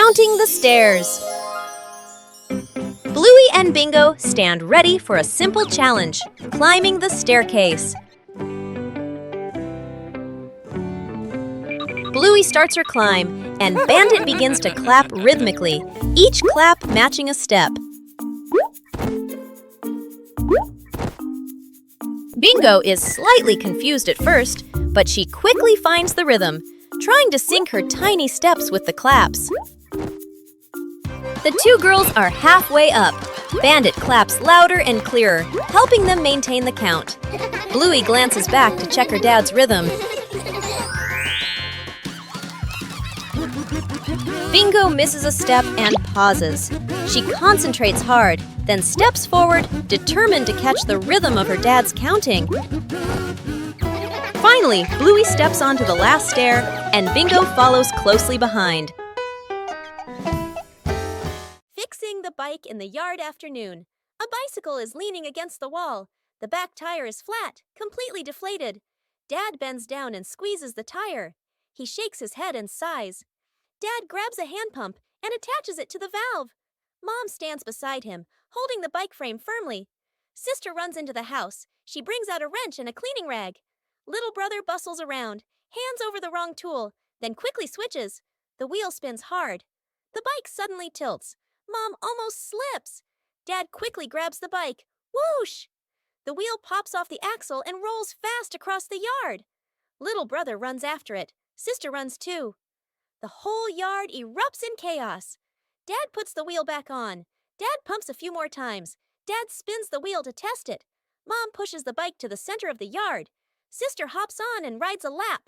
Counting the stairs. Bluey and Bingo stand ready for a simple challenge, climbing the staircase. Bluey starts her climb, and Bandit begins to clap rhythmically, each clap matching a step. Bingo is slightly confused at first, but she quickly finds the rhythm, trying to sync her tiny steps with the claps. The two girls are halfway up. Bandit claps louder and clearer, helping them maintain the count. Bluey glances back to check her dad's rhythm. Bingo misses a step and pauses. She concentrates hard, then steps forward, determined to catch the rhythm of her dad's counting. Finally, Bluey steps onto the last stair, and Bingo follows closely behind. Fixing the bike in the yard afternoon. A bicycle is leaning against the wall. The back tire is flat, completely deflated. Dad bends down and squeezes the tire. He shakes his head and sighs. Dad grabs a hand pump and attaches it to the valve. Mom stands beside him, holding the bike frame firmly. Sister runs into the house. She brings out a wrench and a cleaning rag. Little brother bustles around, hands over the wrong tool, then quickly switches. The wheel spins hard. The bike suddenly tilts. Mom almost slips. Dad quickly grabs the bike. Whoosh! The wheel pops off the axle and rolls fast across the yard. Little brother runs after it. Sister runs too. The whole yard erupts in chaos. Dad puts the wheel back on. Dad pumps a few more times. Dad spins the wheel to test it. Mom pushes the bike to the center of the yard. Sister hops on and rides a lap.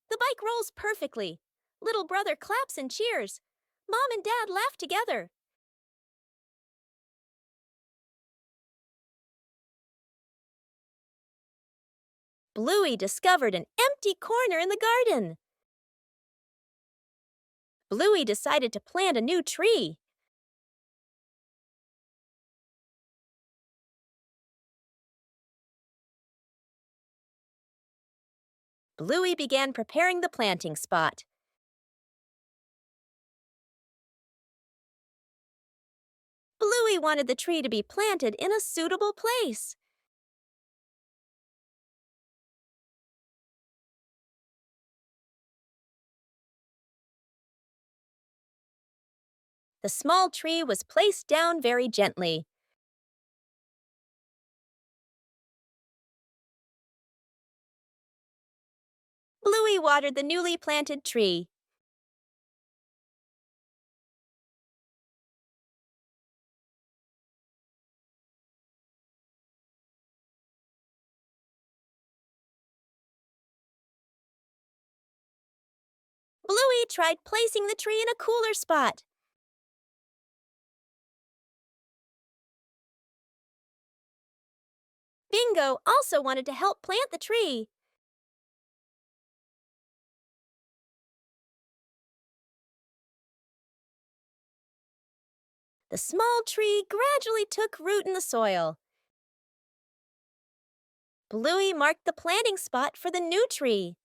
The bike rolls perfectly. Little brother claps and cheers. Mom and Dad laugh together. Bluey discovered an empty corner in the garden. Bluey decided to plant a new tree. Bluey began preparing the planting spot. Bluey wanted the tree to be planted in a suitable place. The small tree was placed down very gently. Bluey watered the newly planted tree. Bluey tried placing the tree in a cooler spot. Bingo also wanted to help plant the tree. The small tree gradually took root in the soil. Bluey marked the planting spot for the new tree.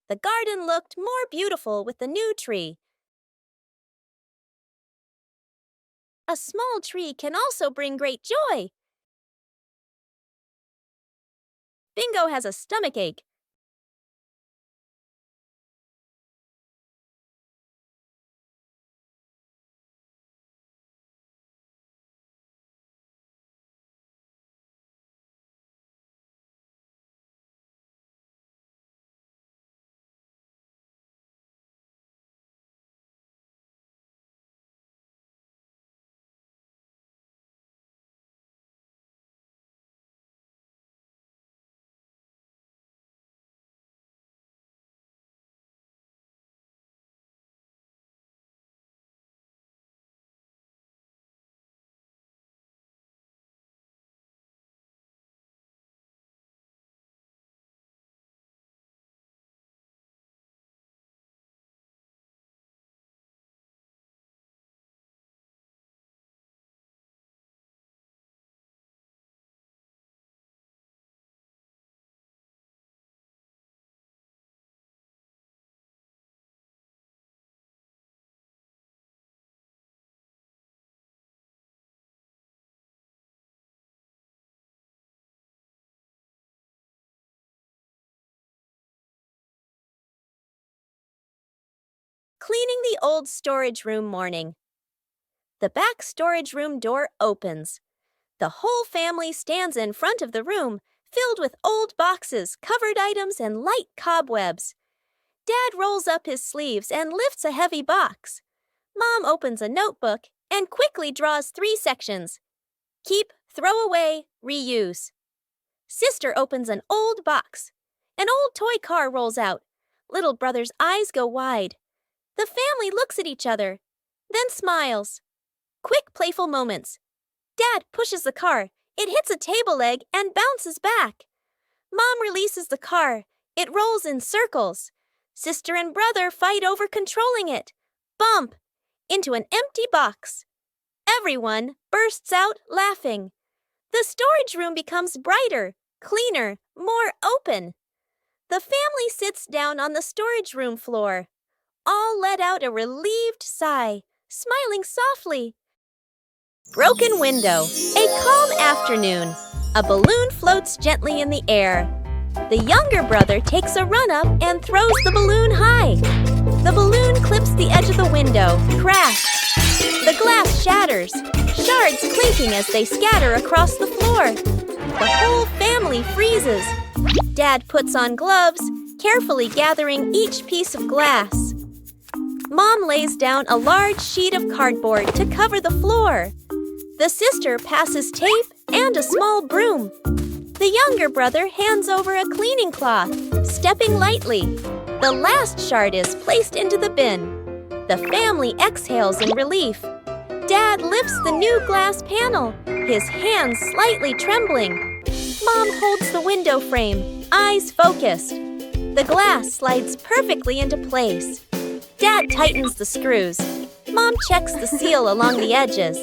The garden looked more beautiful with the new tree. A small tree can also bring great joy. Bingo has a stomachache. Cleaning the old storage room morning. The back storage room door opens. The whole family stands in front of the room, filled with old boxes, covered items, and light cobwebs. Dad rolls up his sleeves and lifts a heavy box. Mom opens a notebook and quickly draws 3 sections. Keep, throw away, reuse. Sister opens an old box. An old toy car rolls out. Little brother's eyes go wide. The family looks at each other, then smiles. Quick, playful moments. Dad pushes the car. It hits a table leg and bounces back. Mom releases the car. It rolls in circles. Sister and brother fight over controlling it. Bump! Into an empty box. Everyone bursts out laughing. The storage room becomes brighter, cleaner, more open. The family sits down on the storage room floor. All let out a relieved sigh, smiling softly. Broken window. A calm afternoon. A balloon floats gently in the air. The younger brother takes a run up and throws the balloon high. The balloon clips the edge of the window. Crash! The glass shatters, shards clinking as they scatter across the floor. The whole family freezes. Dad puts on gloves, carefully gathering each piece of glass. Mom lays down a large sheet of cardboard to cover the floor. The sister passes tape and a small broom. The younger brother hands over a cleaning cloth, stepping lightly. The last shard is placed into the bin. The family exhales in relief. Dad lifts the new glass panel, his hands slightly trembling. Mom holds the window frame, eyes focused. The glass slides perfectly into place. Dad tightens the screws. Mom checks the seal along the edges.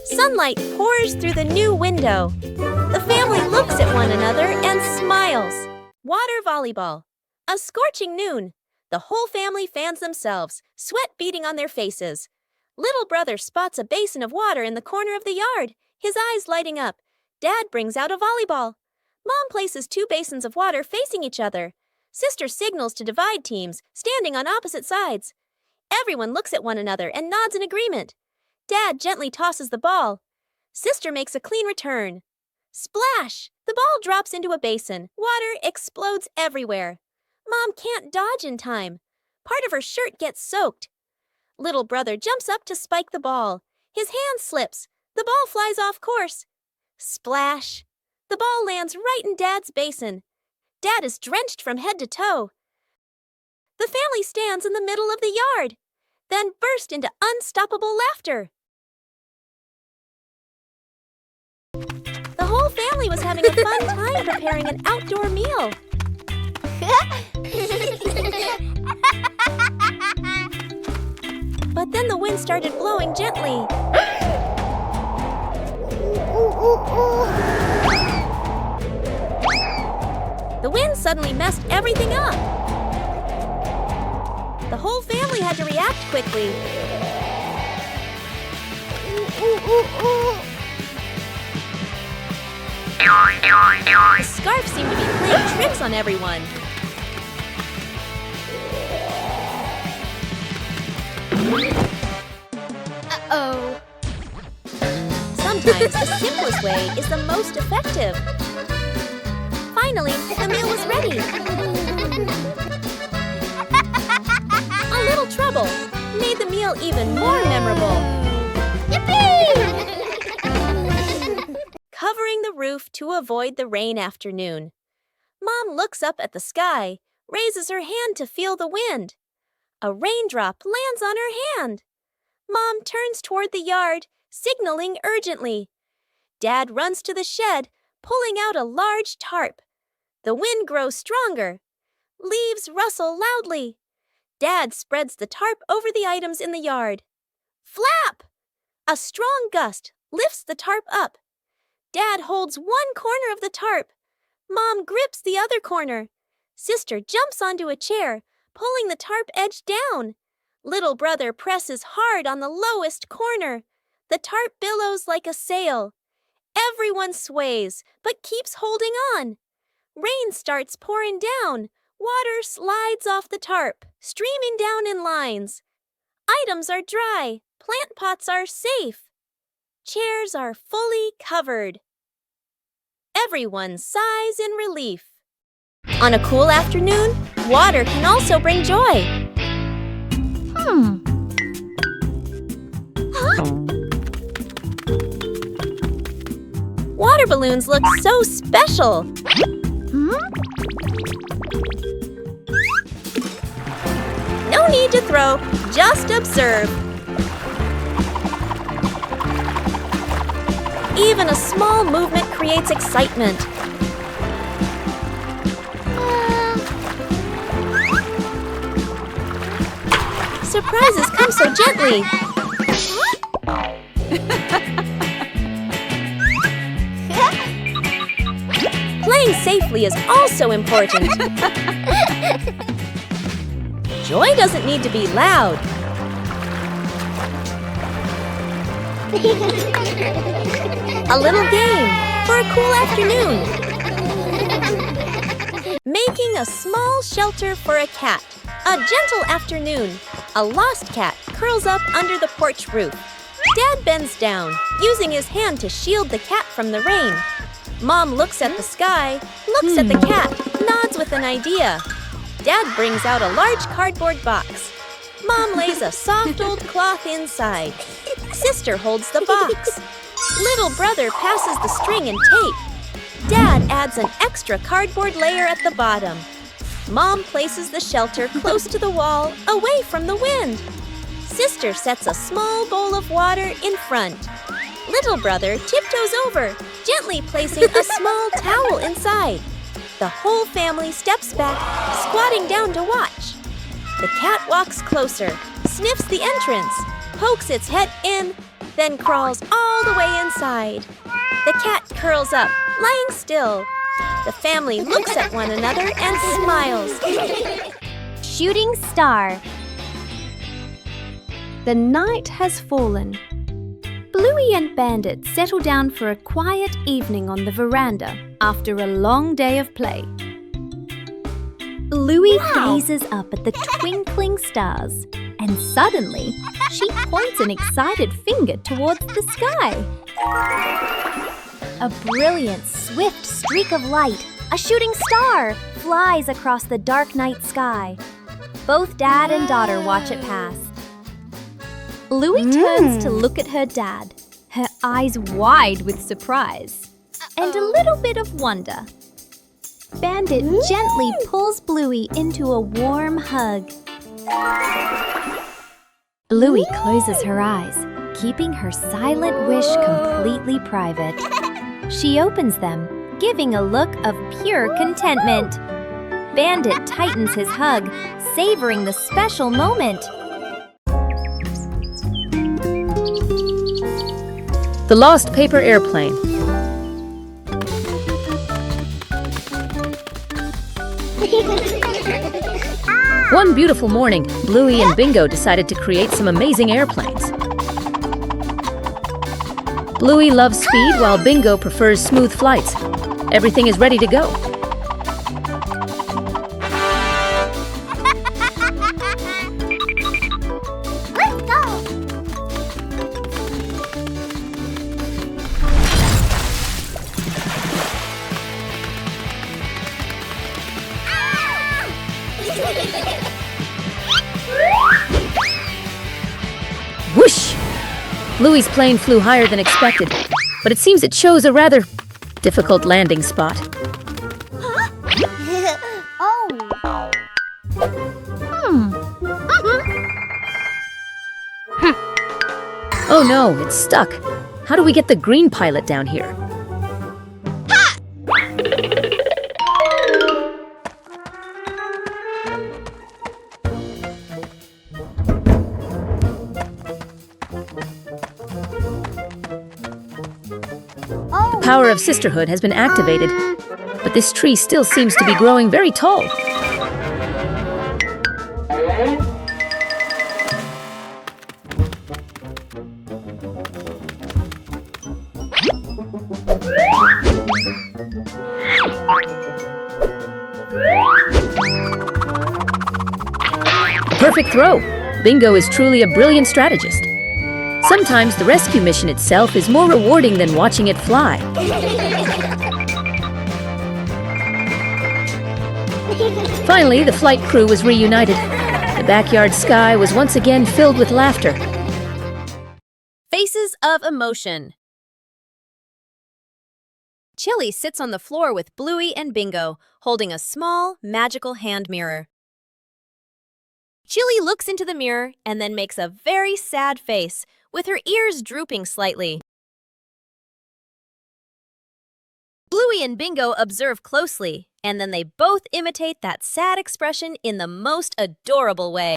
Sunlight pours through the new window. The family looks at one another and smiles. Water volleyball. A scorching noon. The whole family fans themselves, sweat beading on their faces. Little brother spots a basin of water in the corner of the yard, his eyes lighting up. Dad brings out a volleyball. Mom places 2 basins of water facing each other. Sister signals to divide teams, standing on opposite sides. Everyone looks at one another and nods in agreement. Dad gently tosses the ball. Sister makes a clean return. Splash! The ball drops into a basin. Water explodes everywhere. Mom can't dodge in time. Part of her shirt gets soaked. Little brother jumps up to spike the ball. His hand slips. The ball flies off course. Splash! The ball lands right in Dad's basin. Dad is drenched from head to toe. The family stands in the middle of the yard, then burst into unstoppable laughter. The whole family was having a fun time preparing an outdoor meal. But then the wind started blowing gently. The wind suddenly messed everything up. The whole family had to react quickly. The scarf seemed to be playing tricks on everyone. Uh-oh. Sometimes the simplest way is the most effective. Finally, the meal was ready. A little trouble made the meal even more memorable. Yippee! Covering the roof to avoid the rain afternoon. Mom looks up at the sky, raises her hand to feel the wind. A raindrop lands on her hand. Mom turns toward the yard, signaling urgently. Dad runs to the shed, pulling out a large tarp. The wind grows stronger. Leaves rustle loudly. Dad spreads the tarp over the items in the yard. Flap! A strong gust lifts the tarp up. Dad holds one corner of the tarp. Mom grips the other corner. Sister jumps onto a chair, pulling the tarp edge down. Little brother presses hard on the lowest corner. The tarp billows like a sail. Everyone sways, but keeps holding on. Rain starts pouring down. Water slides off the tarp, streaming down in lines. Items are dry. Plant pots are safe. Chairs are fully covered. Everyone sighs in relief. On a cool afternoon, water can also bring joy. Water balloons look so special. No need to throw, just observe. Even a small movement creates excitement. Surprises come so gently. Playing safely is also important. Joy doesn't need to be loud. A little game for a cool afternoon. Making a small shelter for a cat. A gentle afternoon. A lost cat curls up under the porch roof. Dad bends down, using his hand to shield the cat from the rain. Mom looks at the sky, looks at the cat, nods with an idea. Dad brings out a large cardboard box. Mom lays a soft old cloth inside. Sister holds the box. Little brother passes the string and tape. Dad adds an extra cardboard layer at the bottom. Mom places the shelter close to the wall, away from the wind. Sister sets a small bowl of water in front. Little brother tiptoes over, gently placing a small towel inside. The whole family steps back, squatting down to watch. The cat walks closer, sniffs the entrance, pokes its head in, then crawls all the way inside. The cat curls up, lying still. The family looks at one another and smiles. Shooting star. The night has fallen. Bluey and Bandit settle down for a quiet evening on the veranda after a long day of play. Bluey gazes up at the twinkling stars, and suddenly she points an excited finger towards the sky. A brilliant, swift streak of light, a shooting star, flies across the dark night sky. Both dad and daughter watch it pass. Bluey turns to look at her dad, her eyes wide with surprise and a little bit of wonder. Bandit gently pulls Bluey into a warm hug. Bluey closes her eyes, keeping her silent wish completely private. She opens them, giving a look of pure contentment. Bandit tightens his hug, savoring the special moment. The Lost Paper Airplane. One beautiful morning, Bluey and Bingo decided to create some amazing airplanes. Bluey loves speed while Bingo prefers smooth flights. Everything is ready to go. Let's go! Whoosh! Bluey's plane flew higher than expected, but it seems it chose a rather difficult landing spot. Oh no, it's stuck. How do we get the green pilot down here? The power of sisterhood has been activated, but this tree still seems to be growing very tall. Perfect throw! Bingo is truly a brilliant strategist. Sometimes the rescue mission itself is more rewarding than watching it fly. Finally, the flight crew was reunited. The backyard sky was once again filled with laughter. Faces of emotion. Chili sits on the floor with Bluey and Bingo, holding a small, magical hand mirror. Chili looks into the mirror and then makes a very sad face, with her ears drooping slightly. Bluey and Bingo observe closely, and then they both imitate that sad expression in the most adorable way.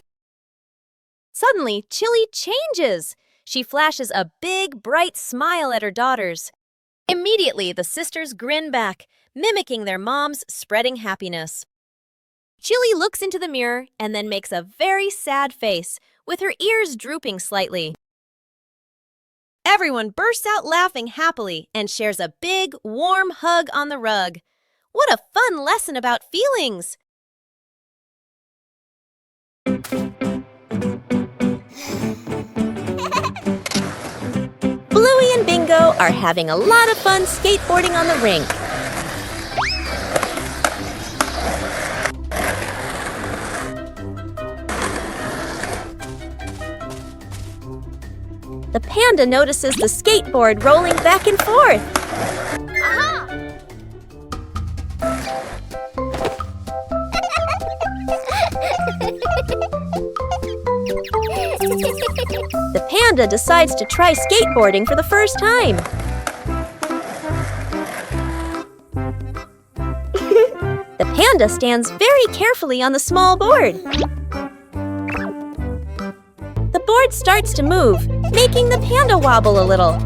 Suddenly, Chili changes. She flashes a big, bright smile at her daughters. Immediately, the sisters grin back, mimicking their mom's spreading happiness. Chili looks into the mirror and then makes a very sad face, with her ears drooping slightly. Everyone bursts out laughing happily and shares a big, warm hug on the rug. What a fun lesson about feelings! Bluey and Bingo are having a lot of fun skateboarding on the rink. The panda notices the skateboard rolling back and forth. The panda decides to try skateboarding for the first time. The panda stands very carefully on the small board. The board starts to move, making the panda wobble a little.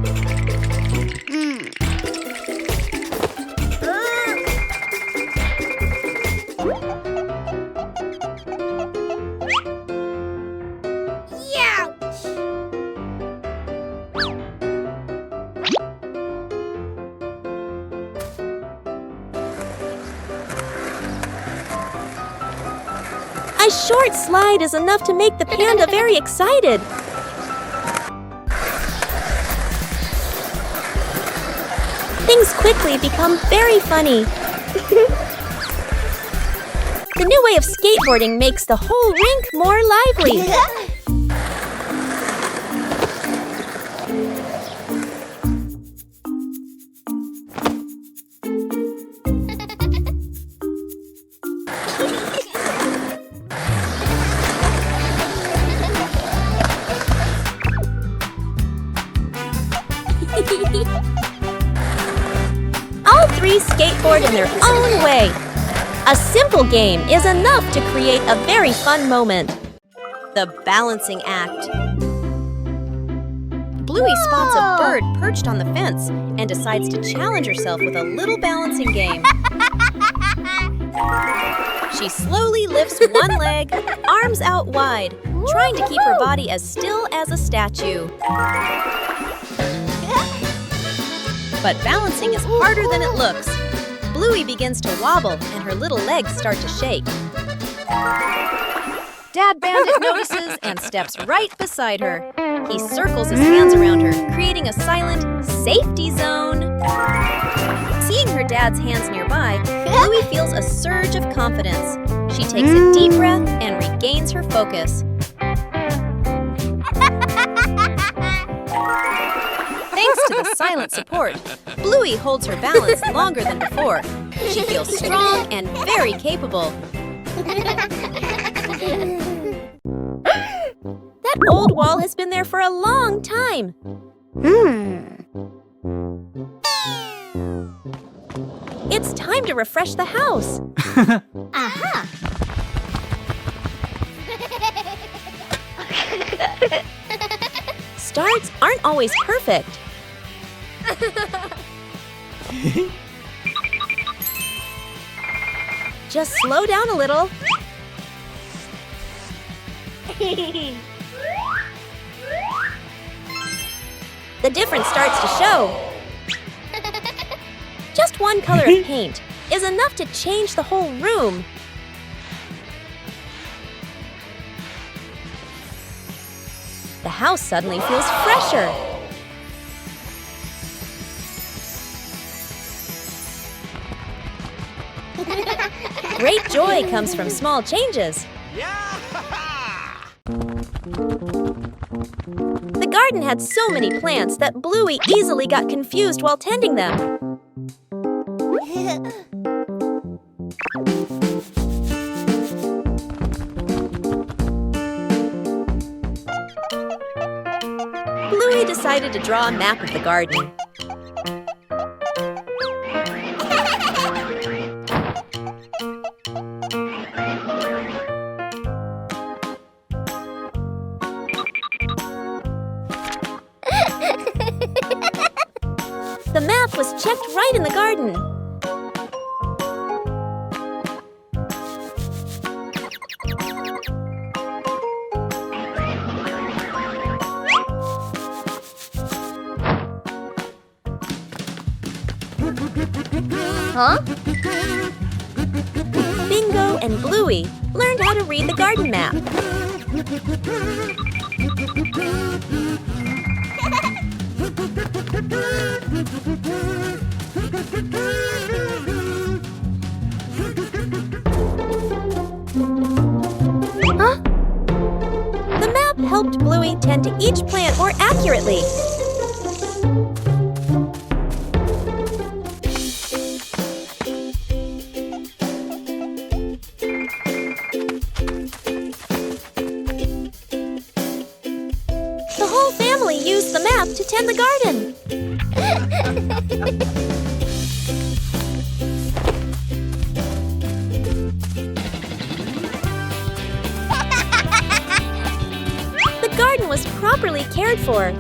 A short slide is enough to make the panda very excited. Things quickly become very funny. The new way of skateboarding makes the whole rink more lively. All three skateboard in their own way. A simple game is enough to create a very fun moment. The balancing act. Bluey spots a bird perched on the fence and decides to challenge herself with a little balancing game. She slowly lifts one leg, arms out wide, trying to keep her body as still as a statue. But balancing is harder than it looks. Bluey begins to wobble and her little legs start to shake. Dad Bandit notices and steps right beside her. He circles his hands around her, creating a silent safety zone. Seeing her dad's hands nearby, Bluey feels a surge of confidence. She takes a deep breath and regains her focus. Thanks to the silent support, Bluey holds her balance longer than before. She feels strong and very capable. That old wall has been there for a long time. It's time to refresh the house. Aha! Starts aren't always perfect. Just slow down a little. The difference starts to show. Just one color of paint is enough to change the whole room. The house suddenly feels fresher. Great joy comes from small changes. The garden had so many plants that Bluey easily got confused while tending them. Bluey decided to draw a map of the garden. The map was checked right in the garden. Huh? Bingo and Bluey learned how to read the garden map. Huh? The map helped Bluey tend to each plant more accurately. The whole family used the map to tend the garden. The garden was properly cared for.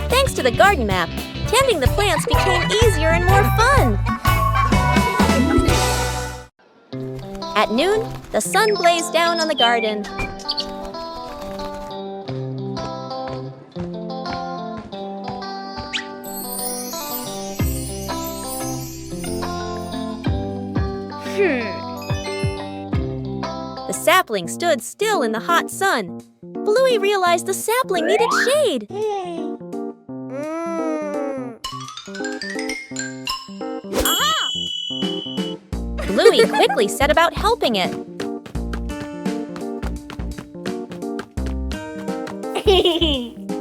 Thanks to the garden map, tending the plants became easier and more fun. At noon, the sun blazed down on the garden. The sapling stood still in the hot sun. Bluey realized the sapling needed shade. Bluey quickly set about helping it.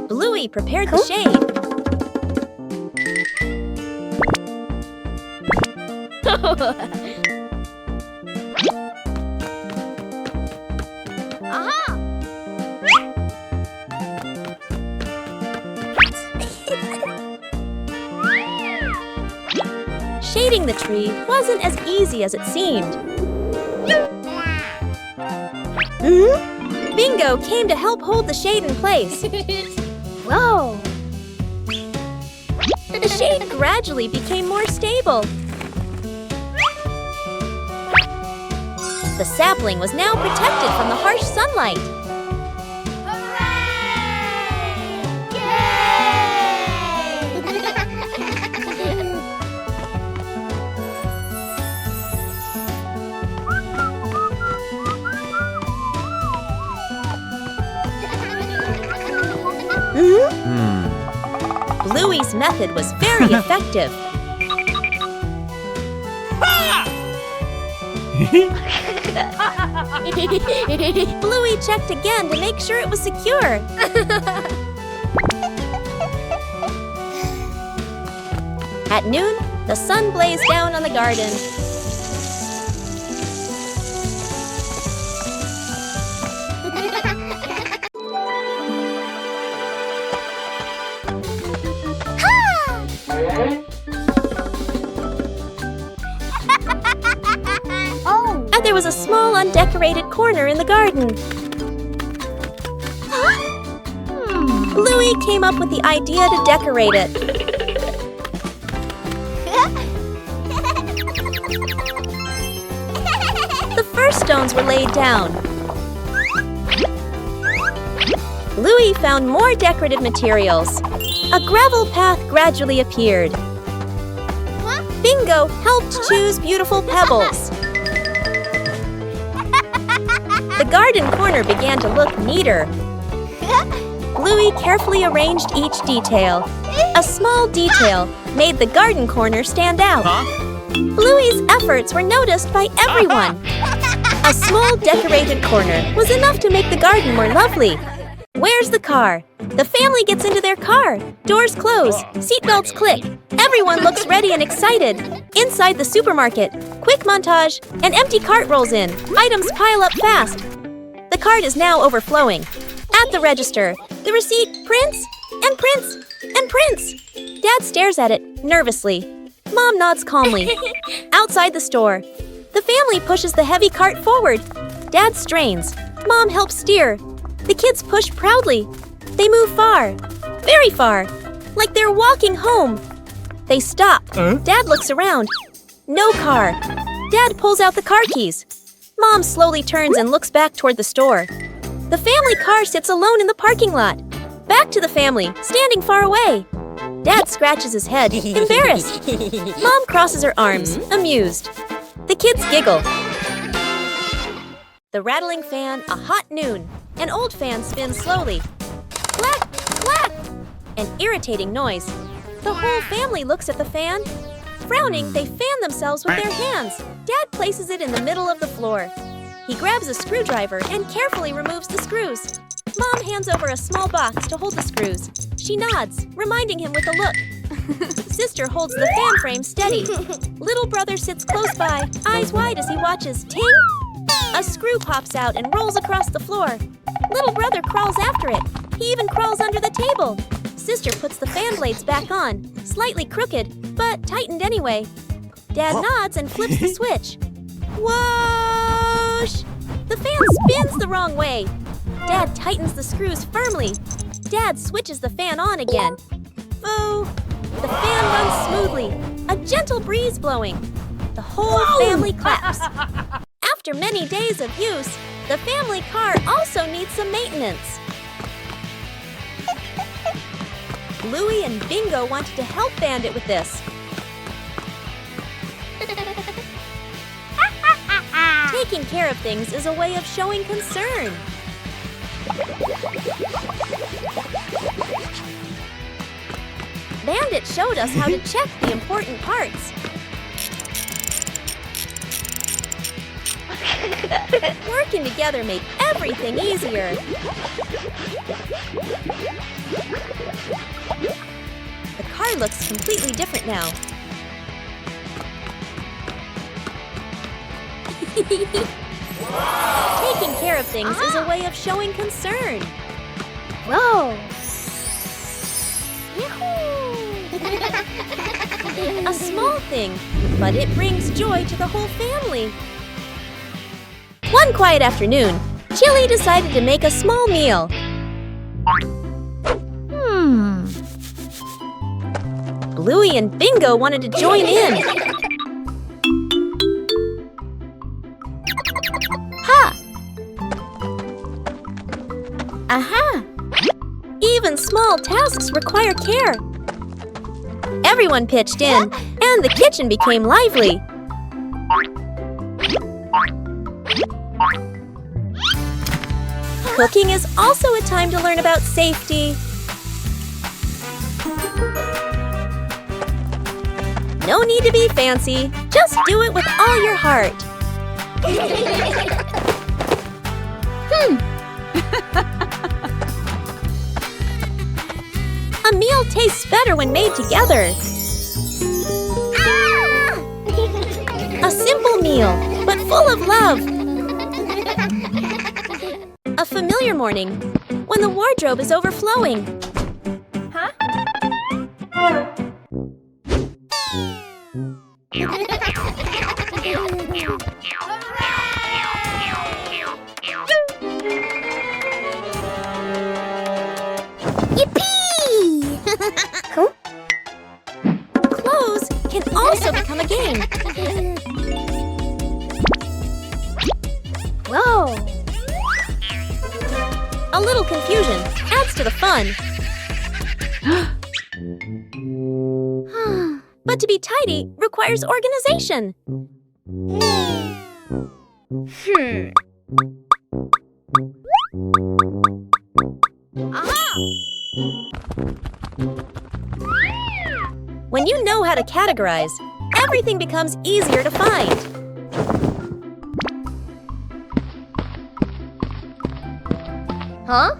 Bluey prepared the shade. Shading the tree wasn't as easy as it seemed. Bingo came to help hold the shade in place. Whoa! The shade gradually became more stable. The sapling was now protected from the harsh sunlight. Bluey's method was very effective. Bluey checked again to make sure it was secure. At noon, the sun blazed down on the garden. And there was a small undecorated corner in the garden. Bluey came up with the idea to decorate it. The first stones were laid down. Bluey found more decorative materials. A gravel path gradually appeared. Bingo helped choose beautiful pebbles. garden corner began to look neater. Bluey carefully arranged each detail. A small detail made the garden corner stand out. Bluey's efforts were noticed by everyone. A small decorated corner was enough to make the garden more lovely. Where's the car? The family gets into their car. Doors close. Seatbelts click. Everyone looks ready and excited. Inside the supermarket, quick montage, an empty cart rolls in. Items pile up fast. The cart is now overflowing. At the register, the receipt prints and prints and prints. Dad stares at it nervously. Mom nods calmly. Outside the store, the family pushes the heavy cart forward. Dad strains. Mom helps steer. The kids push proudly. They move far, very far, like they're walking home. They stop. Dad looks around. No car. Dad pulls out the car keys. Mom slowly turns and looks back toward the store. The family car sits alone in the parking lot. Back to the family, standing far away. Dad scratches his head, embarrassed. Mom crosses her arms, amused. The kids giggle. The rattling fan, a hot noon. An old fan spins slowly. Clack, clack! An irritating noise. The whole family looks at the fan. Frowning, they fan themselves with their hands. Dad places it in the middle of the floor. He grabs a screwdriver and carefully removes the screws. Mom hands over a small box to hold the screws. She nods, reminding him with a look. Sister holds the fan frame steady. Little brother sits close by, eyes wide as he watches. Ting! A screw pops out and rolls across the floor. Little brother crawls after it. He even crawls under the table. Sister puts the fan blades back on, slightly crooked, but tightened anyway. Dad nods and flips the switch. Whoosh! The fan spins the wrong way. Dad tightens the screws firmly. Dad switches the fan on again. Boo! The fan runs smoothly, a gentle breeze blowing. The whole family claps. After many days of use, the family car also needs some maintenance. Bluey and Bingo wanted to help Bandit with this. Taking care of things is a way of showing concern. Bandit showed us how to check the important parts. Working together made everything easier. The car looks completely different now. Taking care of things is a way of showing concern. Whoa! A small thing, but it brings joy to the whole family. One quiet afternoon, Chili decided to make a small meal. Bluey and Bingo wanted to join in. Ha! Aha! Even small tasks require care. Everyone pitched in, and the kitchen became lively. Cooking is also a time to learn about safety. No need to be fancy, just do it with all your heart. A meal tastes better when made together. A simple meal, but full of love. A familiar morning, when the wardrobe is overflowing. Yippee! Clothes can also become a game. Whoa! A little confusion adds to the fun. But to be tidy requires organization. When you know how to categorize, everything becomes easier to find. Huh?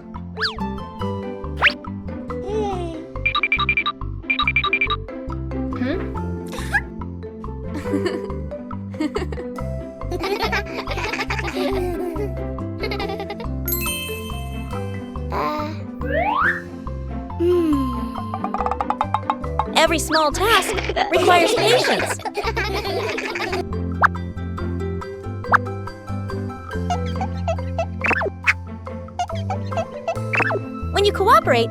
Every small task requires patience. When you cooperate,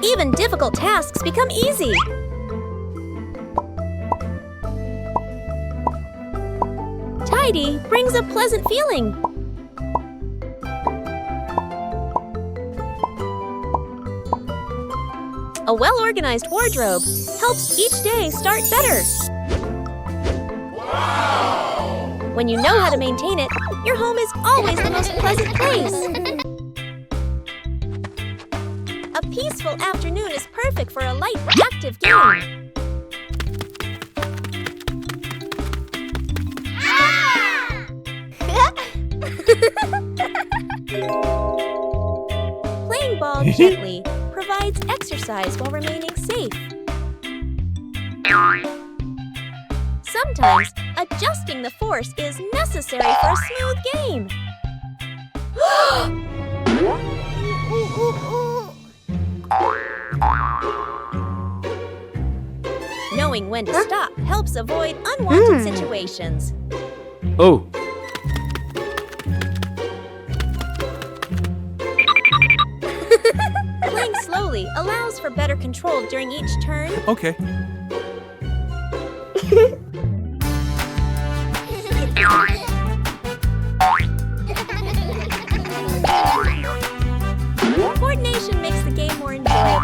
even difficult tasks become easy. Tidy brings a pleasant feeling. A well-organized wardrobe helps each day start better. Wow! When you know how to maintain it, your home is always the most pleasant place. A peaceful afternoon is perfect for a light, active game. Playing ball gently provides exercise while remaining safe. Sometimes, adjusting the force is necessary for a smooth game. Knowing when to stop helps avoid unwanted situations. Oh. Playing slowly allows for better control during each turn. Okay. Coordination makes the game more enjoyable.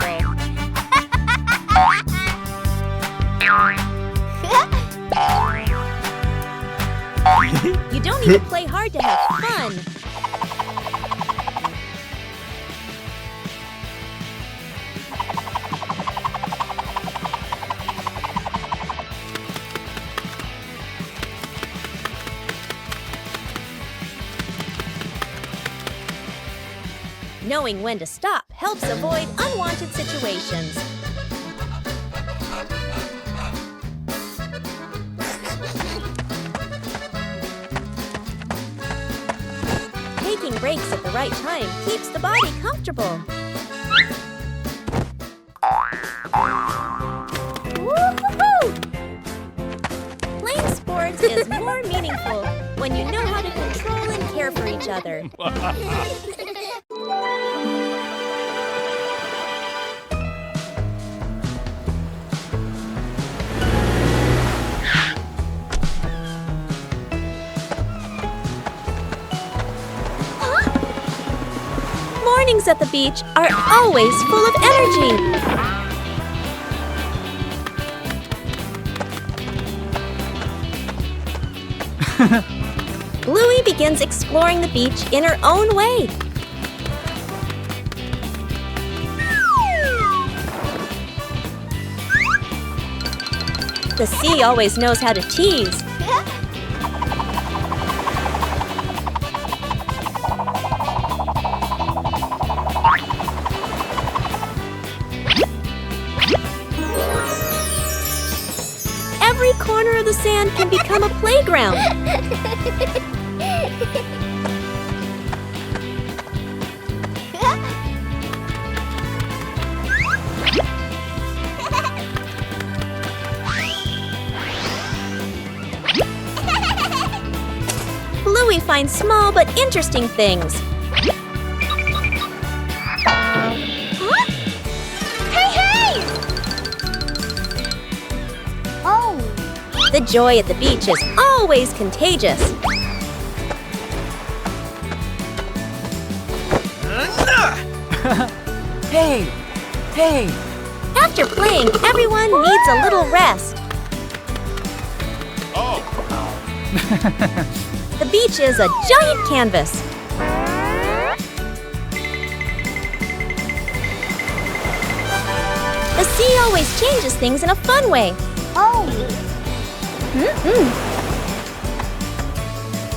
You don't need to play hard to have fun. Knowing when to stop helps avoid unwanted situations. Taking breaks at the right time keeps the body comfortable. Woo-hoo-hoo! Playing sports is more meaningful when you know how to control and care for each other. Mornings at the beach are always full of energy. Bluey begins exploring the beach in her own way. The sea always knows how to tease. Every corner of the sand can become a playground. Bluey finds small but interesting things. Huh? Hey! Oh! The joy at the beach is always contagious. Hey! Hey! After playing, everyone needs a little rest. The beach is a giant canvas. sea always changes things in a fun way. Oh.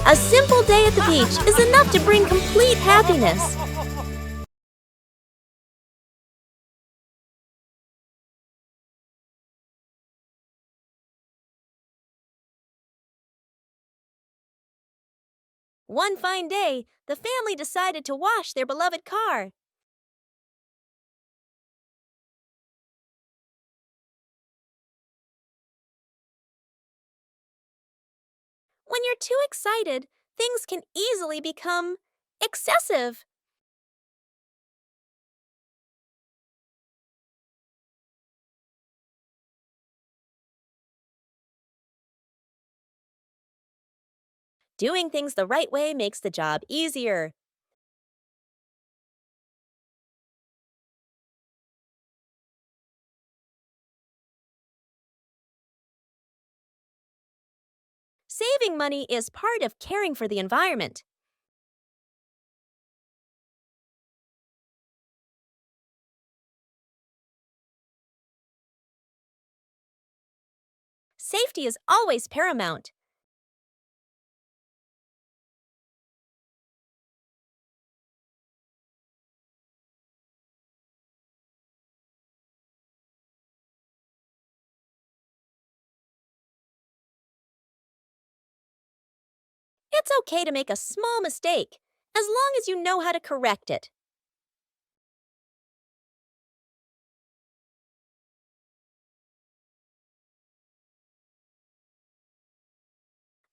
A simple day at the beach is enough to bring complete happiness. One fine day, the family decided to wash their beloved car. When you're too excited, things can easily become excessive. Doing things the right way makes the job easier. Saving money is part of caring for the environment. Safety is always paramount. It's okay to make a small mistake, as long as you know how to correct it.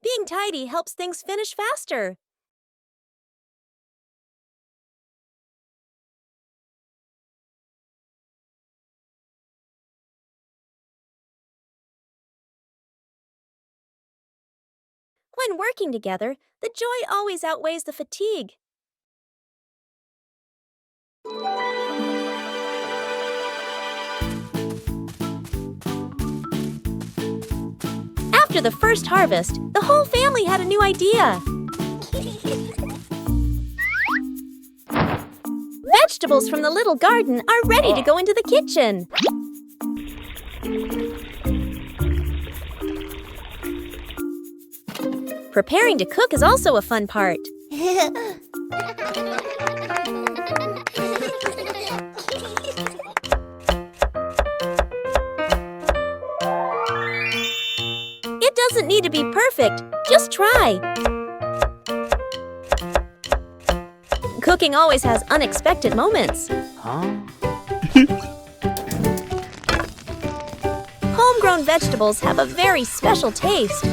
Being tidy helps things finish faster. When working together, the joy always outweighs the fatigue. After the first harvest, the whole family had a new idea. Vegetables from the little garden are ready to go into the kitchen. Preparing to cook is also a fun part. It doesn't need to be perfect, just try. Cooking always has unexpected moments. Homegrown vegetables have a very special taste.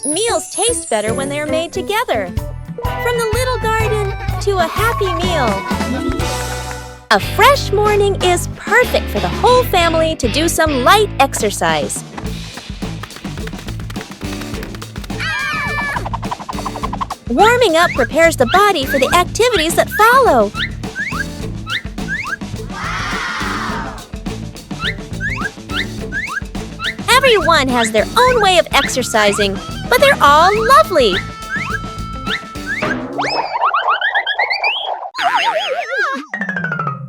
Meals taste better when they are made together. From the little garden to a happy meal. A fresh morning is perfect for the whole family to do some light exercise. Warming up prepares the body for the activities that follow. Everyone has their own way of exercising, but they're all lovely.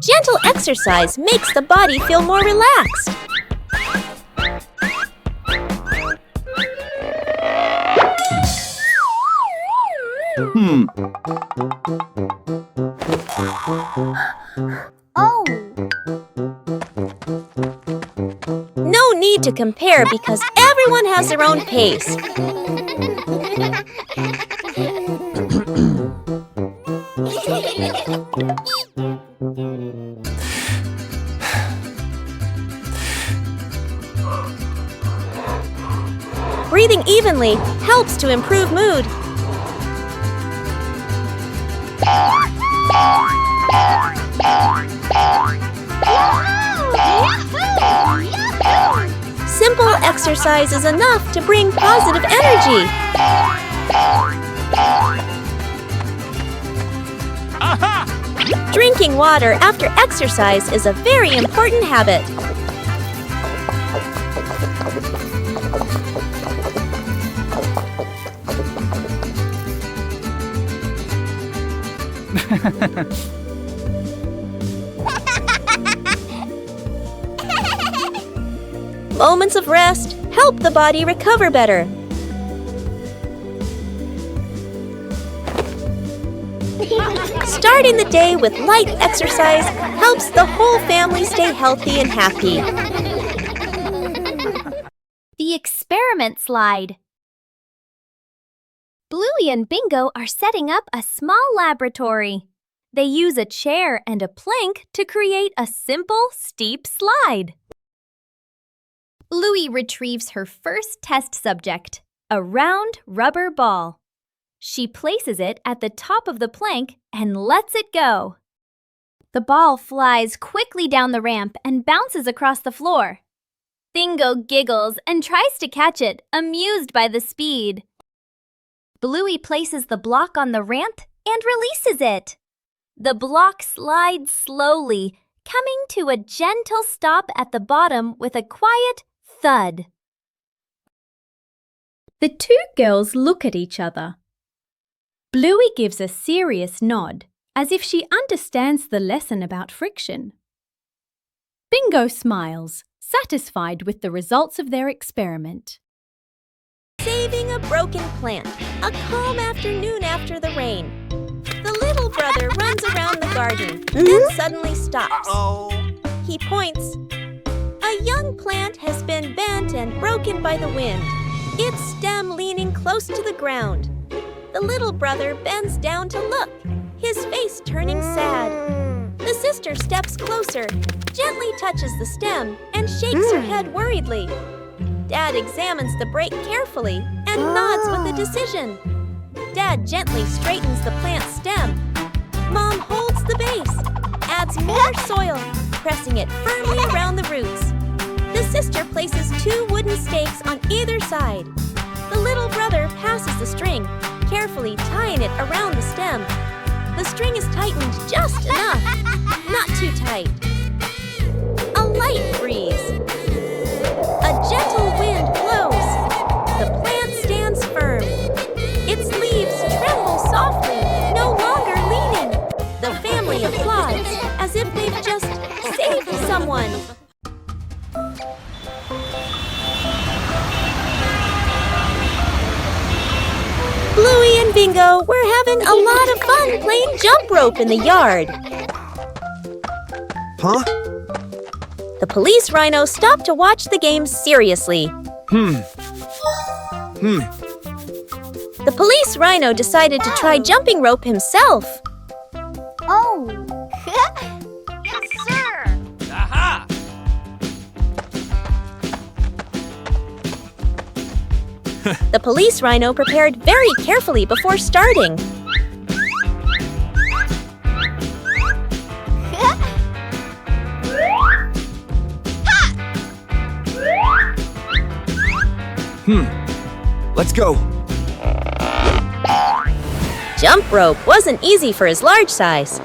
Gentle exercise makes the body feel more relaxed. Oh. No need to compare because everyone has their own pace. Breathing evenly helps to improve mood. Simple exercise is enough to bring positive energy. Drinking water after exercise is a very important habit. Moments of rest help the body recover better. Starting the day with light exercise helps the whole family stay healthy and happy. The experiment slide. Bluey and Bingo are setting up a small laboratory. They use a chair and a plank to create a simple, steep slide. Bluey retrieves her first test subject, a round rubber ball. She places it at the top of the plank and lets it go. The ball flies quickly down the ramp and bounces across the floor. Bingo giggles and tries to catch it, amused by the speed. Bluey places the block on the ramp and releases it. The block slides slowly, coming to a gentle stop at the bottom with a quiet thud. The two girls look at each other. Bluey gives a serious nod, as if she understands the lesson about friction. Bingo smiles, satisfied with the results of their experiment. Saving a broken plant, a calm afternoon after the rain. The little brother runs around the garden, then suddenly stops. He points. A young plant has been bent and broken by the wind, its stem leaning close to the ground. The little brother bends down to look, his face turning sad. The sister steps closer, gently touches the stem, and shakes her head worriedly. Dad examines the break carefully and nods with a decision. Dad gently straightens the plant's stem. Mom holds the base, adds more soil, pressing it firmly around the roots. The sister places 2 wooden stakes on either side. The little brother passes the string, carefully tying it around the stem. The string is tightened just enough, not too tight. A light breeze. A gentle wind blows. The plant stands firm. Its leaves tremble softly, no longer leaning. The family applauds as if they've just saved someone. Bluey and Bingo were having a lot of fun playing jump rope in the yard. Huh? The police rhino stopped to watch the game seriously. The police rhino decided to try jumping rope himself. Oh! Yes, sir! Aha! The police rhino prepared very carefully before starting. Let's go. Jump rope wasn't easy for his large size.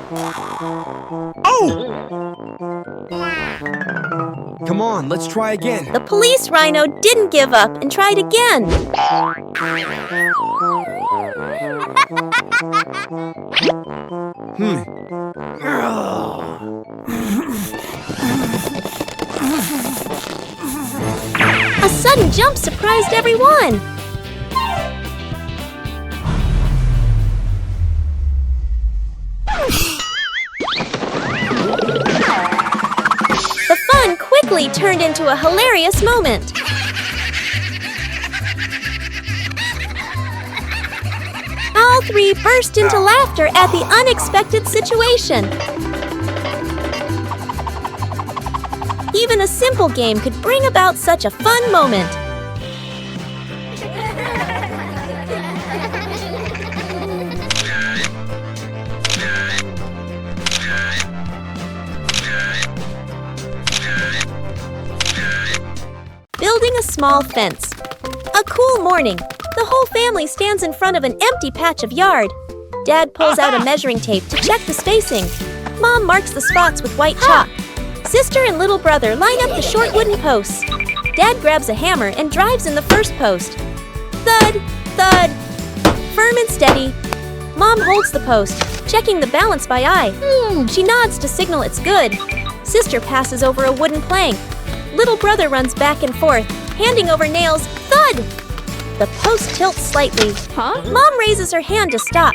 Come on, let's try again. The police rhino didn't give up and tried again. A sudden jump surprised everyone. The fun quickly turned into a hilarious moment. All 3 burst into laughter at the unexpected situation. Even a simple game could bring about such a fun moment. Building a small fence. A cool morning. The whole family stands in front of an empty patch of yard. Dad pulls out a measuring tape to check the spacing. Mom marks the spots with white chalk. Sister and little brother line up the short wooden posts. Dad grabs a hammer and drives in the first post. Thud, thud. Firm and steady. Mom holds the post, checking the balance by eye. She nods to signal it's good. Sister passes over a wooden plank. Little brother runs back and forth, handing over nails. Thud! The post tilts slightly. Mom raises her hand to stop.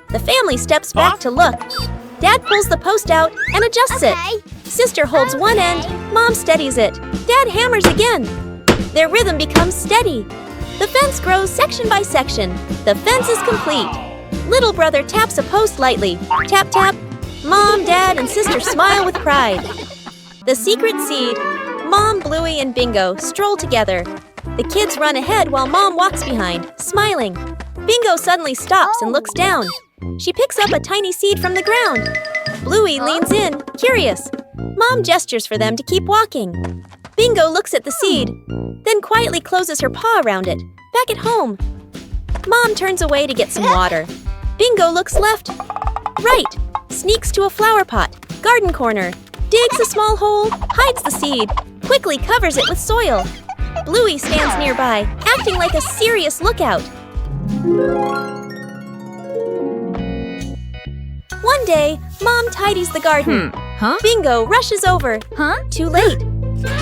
The family steps back to look. Dad pulls the post out and adjusts it. Sister holds one end, Mom steadies it. Dad hammers again. Their rhythm becomes steady. The fence grows section by section. The fence is complete. Little brother taps a post lightly. Tap, tap. Mom, Dad, and sister smile with pride. The secret seed. Mom, Bluey, and Bingo stroll together. The kids run ahead while Mom walks behind, smiling. Bingo suddenly stops and looks down. She picks up a tiny seed from the ground. Bluey leans in, curious. Mom gestures for them to keep walking. Bingo looks at the seed, then quietly closes her paw around it. Back at home. Mom turns away to get some water. Bingo looks left, right, sneaks to a flower pot, garden corner, digs a small hole, hides the seed, quickly covers it with soil. Bluey stands nearby, acting like a serious lookout. One day, Mom tidies the garden. Bingo rushes over. Too late.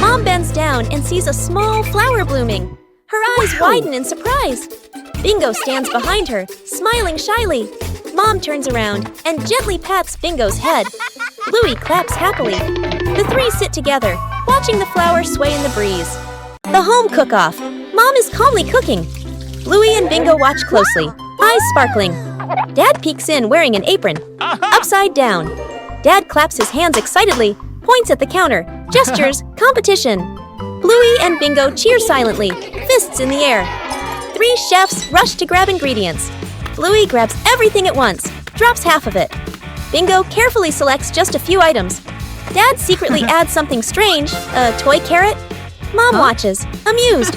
Mom bends down and sees a small flower blooming. Her eyes widen in surprise. Bingo stands behind her, smiling shyly. Mom turns around and gently pats Bingo's head. Bluey claps happily. The three sit together, watching the flower sway in the breeze. The home cook-off. Mom is calmly cooking. Bluey and Bingo watch closely, eyes sparkling. Dad peeks in wearing an apron, upside down. Dad claps his hands excitedly, points at the counter, gestures, competition. Bluey and Bingo cheer silently, fists in the air. Three chefs rush to grab ingredients. Bluey grabs everything at once, drops half of it. Bingo carefully selects just a few items. Dad secretly adds something strange, a toy carrot. Mom watches, amused.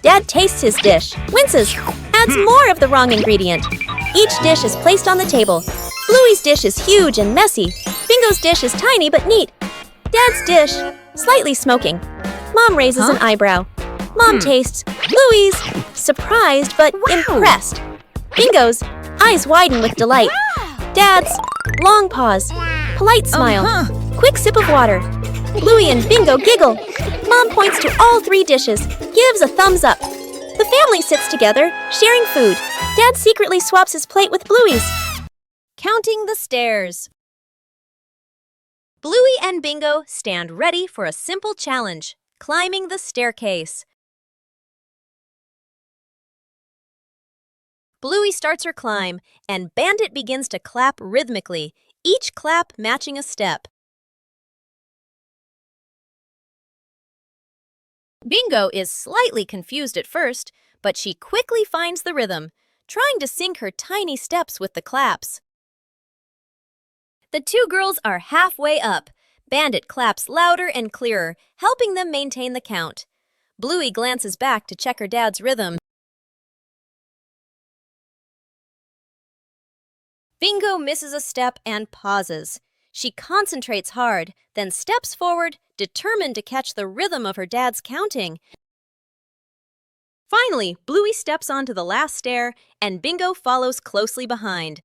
Dad tastes his dish, winces, adds more of the wrong ingredient. Each dish is placed on the table. Bluey's dish is huge and messy. Bingo's dish is tiny but neat. Dad's dish, slightly smoking. Mom raises an eyebrow. Mom tastes. Bluey's, surprised but impressed. Bingo's, eyes widen with delight. Dad's, long pause, polite smile, quick sip of water. Bluey and Bingo giggle. Mom points to all three dishes, gives a thumbs up. The family sits together, sharing food. Dad secretly swaps his plate with Bluey's. Counting the stairs. Bluey and Bingo stand ready for a simple challenge, climbing the staircase. Bluey starts her climb, and Bandit begins to clap rhythmically, each clap matching a step. Bingo is slightly confused at first, but she quickly finds the rhythm, trying to sync her tiny steps with the claps. The two girls are halfway up. Bandit claps louder and clearer, helping them maintain the count. Bluey glances back to check her dad's rhythm. Bingo misses a step and pauses. She concentrates hard, then steps forward, determined to catch the rhythm of her dad's counting. Finally, Bluey steps onto the last stair, and Bingo follows closely behind.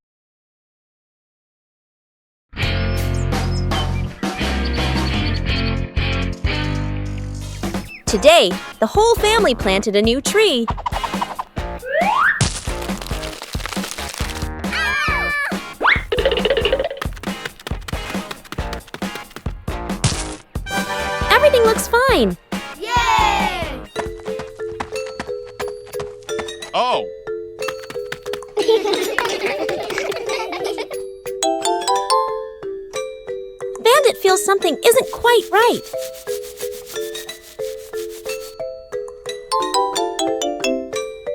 Today, the whole family planted a new tree. Everything looks fine. Yay! Oh! Bandit feels something isn't quite right.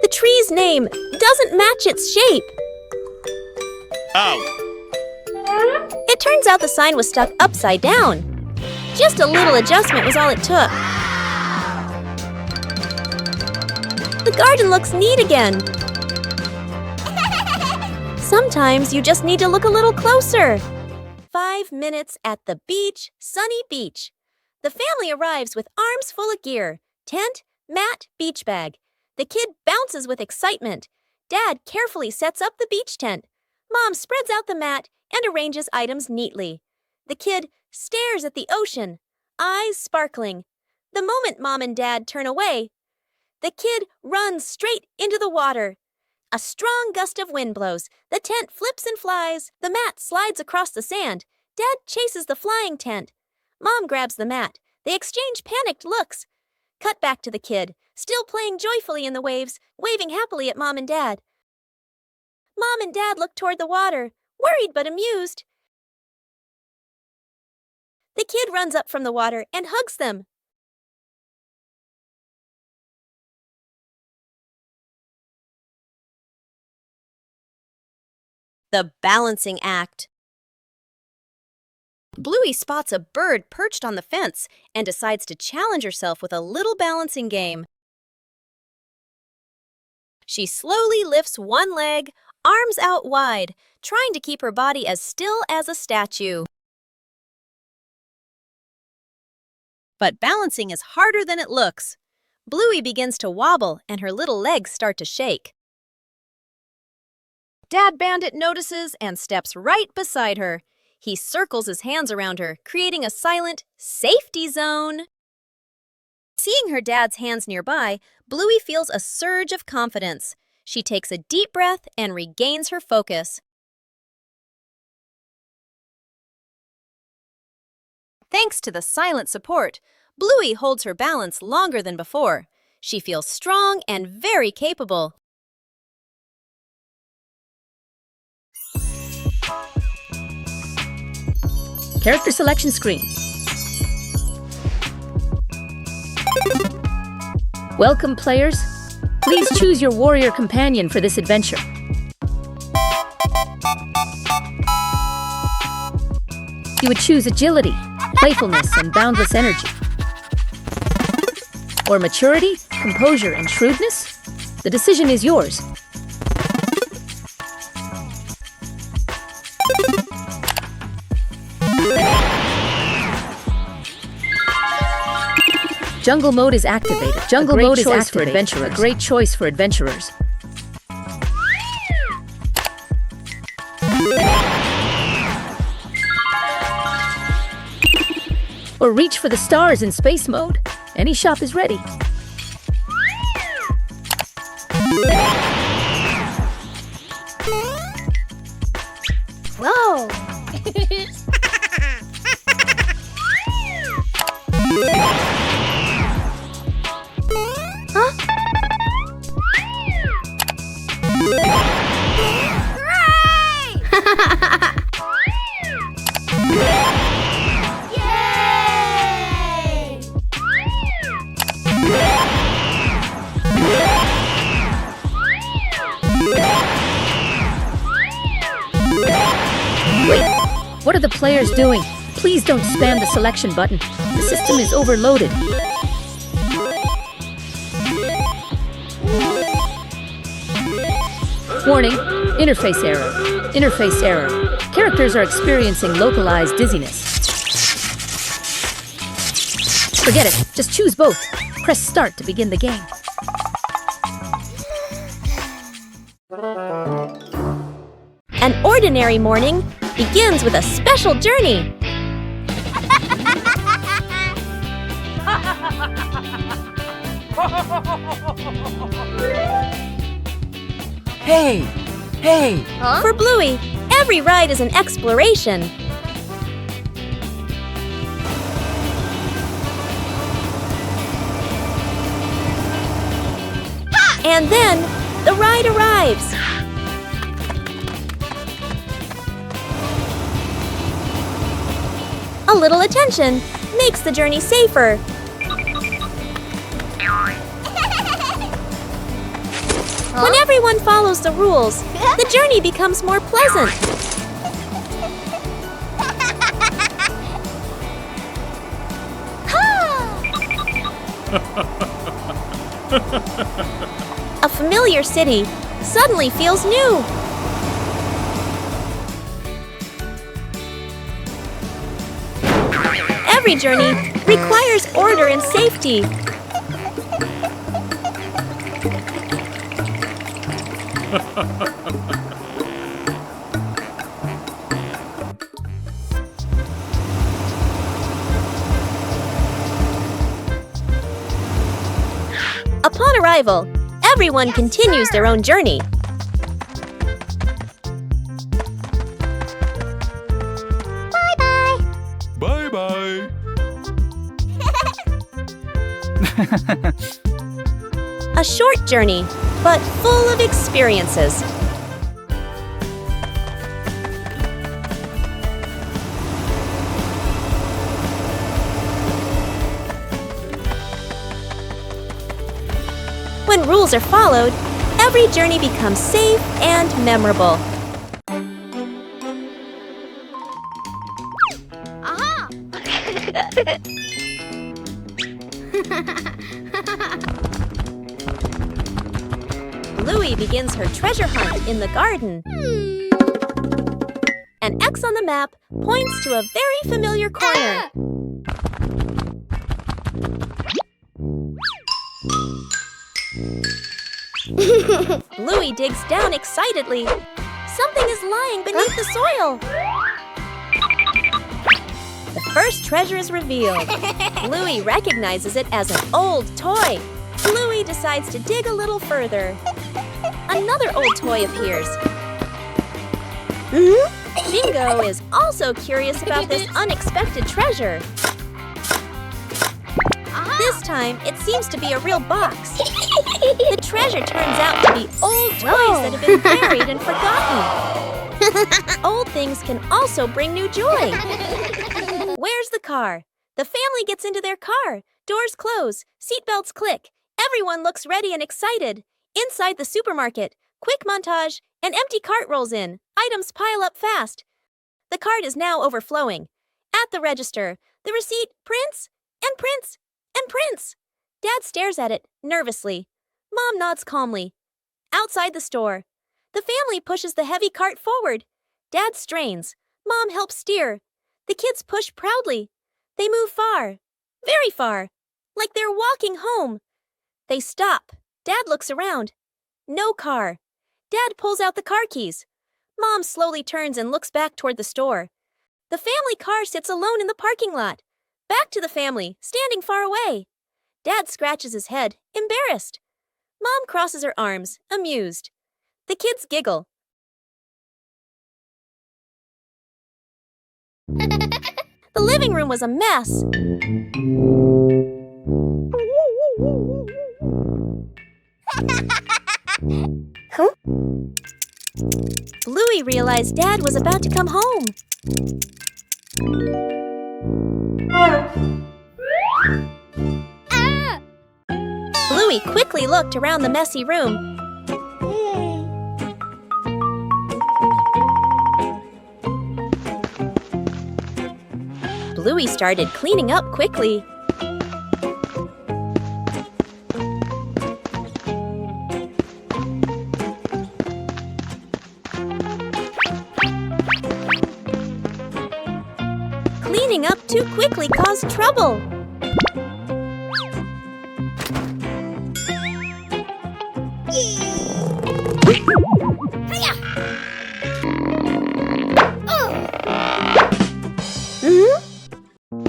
The tree's name doesn't match its shape. Oh! It turns out the sign was stuck upside down. Just a little adjustment was all it took. The garden looks neat again. Sometimes you just need to look a little closer. 5 minutes at the beach, sunny beach. The family arrives with arms full of gear. Tent, mat, beach bag. The kid bounces with excitement. Dad carefully sets up the beach tent. Mom spreads out the mat and arranges items neatly. The kid stares at the ocean, eyes sparkling. The moment Mom and Dad turn away, the kid runs straight into the water. A strong gust of wind blows. The tent flips and flies. The mat slides across the sand. Dad chases the flying tent. Mom grabs the mat. They exchange panicked looks. Cut back to the kid, still playing joyfully in the waves, waving happily at Mom and Dad. Mom and Dad look toward the water, worried but amused. The kid runs up from the water and hugs them. The balancing act. Bluey spots a bird perched on the fence and decides to challenge herself with a little balancing game. She slowly lifts one leg, arms out wide, trying to keep her body as still as a statue. But balancing is harder than it looks. Bluey begins to wobble and her little legs start to shake. Dad Bandit notices and steps right beside her. He circles his hands around her, creating a silent safety zone. Seeing her dad's hands nearby, Bluey feels a surge of confidence. She takes a deep breath and regains her focus. Thanks to the silent support, Bluey holds her balance longer than before. She feels strong and very capable. Character selection screen. Welcome, players. Please choose your warrior companion for this adventure. You would choose agility, playfulness, and boundless energy. Or maturity, composure, and shrewdness? The decision is yours. Jungle mode is activated. Jungle mode is activated for adventurers. A great choice for adventurers. Or reach for the stars in space mode. Any shop is ready. Whoa! Wait, what are the players doing? Please don't spam the selection button. The system is overloaded. Warning, interface error. Interface error. Characters are experiencing localized dizziness. Forget it, just choose both. Press start to begin the game. An ordinary morning begins with a special journey. Hey! Hey! For Bluey, every ride is an exploration. And then, the ride arrives. A little attention makes the journey safer. When everyone follows the rules, the journey becomes more pleasant. A familiar city suddenly feels new. Every journey requires order and safety. Upon arrival, everyone continues their own journey. Bye-bye. A short journey, but full of experiences. When rules are followed, every journey becomes safe and memorable. Bluey begins her treasure hunt in the garden. An X on the map points to a very familiar corner. Bluey digs down excitedly. Something is lying beneath the soil. The first treasure is revealed. Bluey recognizes it as an old toy. Bluey decides to dig a little further. Another old toy appears. Bingo is also curious about this unexpected treasure. This time, it seems to be a real box. The treasure turns out to be old toys that have been buried and forgotten. Old things can also bring new joy. Where's the car? The family gets into their car. Doors close. Seatbelts click. Everyone looks ready and excited. Inside the supermarket, quick montage, an empty cart rolls in. Items pile up fast. The cart is now overflowing. At the register, the receipt prints and prints and prints. Dad stares at it nervously. Mom nods calmly. Outside the store, the family pushes the heavy cart forward. Dad strains. Mom helps steer. The kids push proudly. They move far, very far, like they're walking home. They stop. Dad looks around. No car. Dad pulls out the car keys. Mom slowly turns and looks back toward the store. The family car sits alone in the parking lot. Back to the family, standing far away. Dad scratches his head, embarrassed. Mom crosses her arms, amused. The kids giggle. The living room was a mess. Bluey realized Dad was about to come home. Bluey quickly looked around the messy room. Bluey started cleaning up quickly. Cleaning up too quickly caused trouble.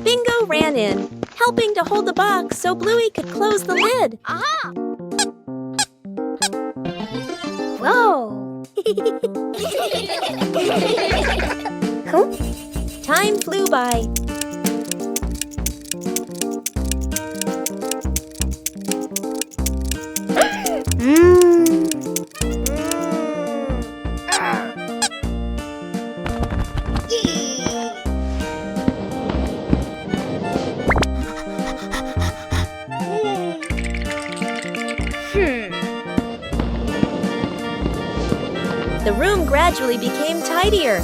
Bingo ran in, helping to hold the box so Bluey could close the lid. Whoa! Time flew by. The room gradually became tidier.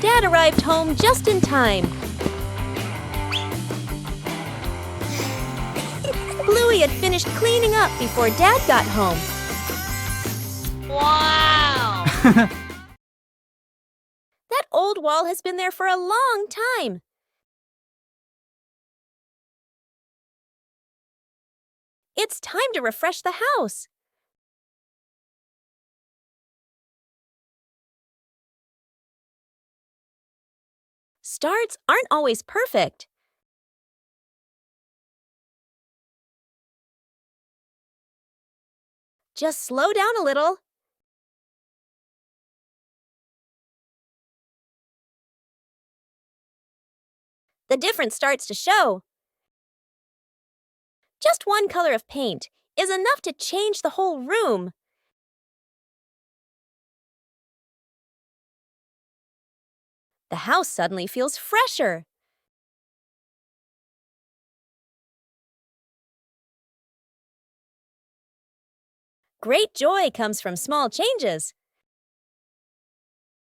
Dad arrived home just in time. Bluey had finished cleaning up before Dad got home. Wow! That old wall has been there for a long time. It's time to refresh the house. starts aren't always perfect. Just slow down a little. The difference starts to show. Just one color of paint is enough to change the whole room. The house suddenly feels fresher. Great joy comes from small changes.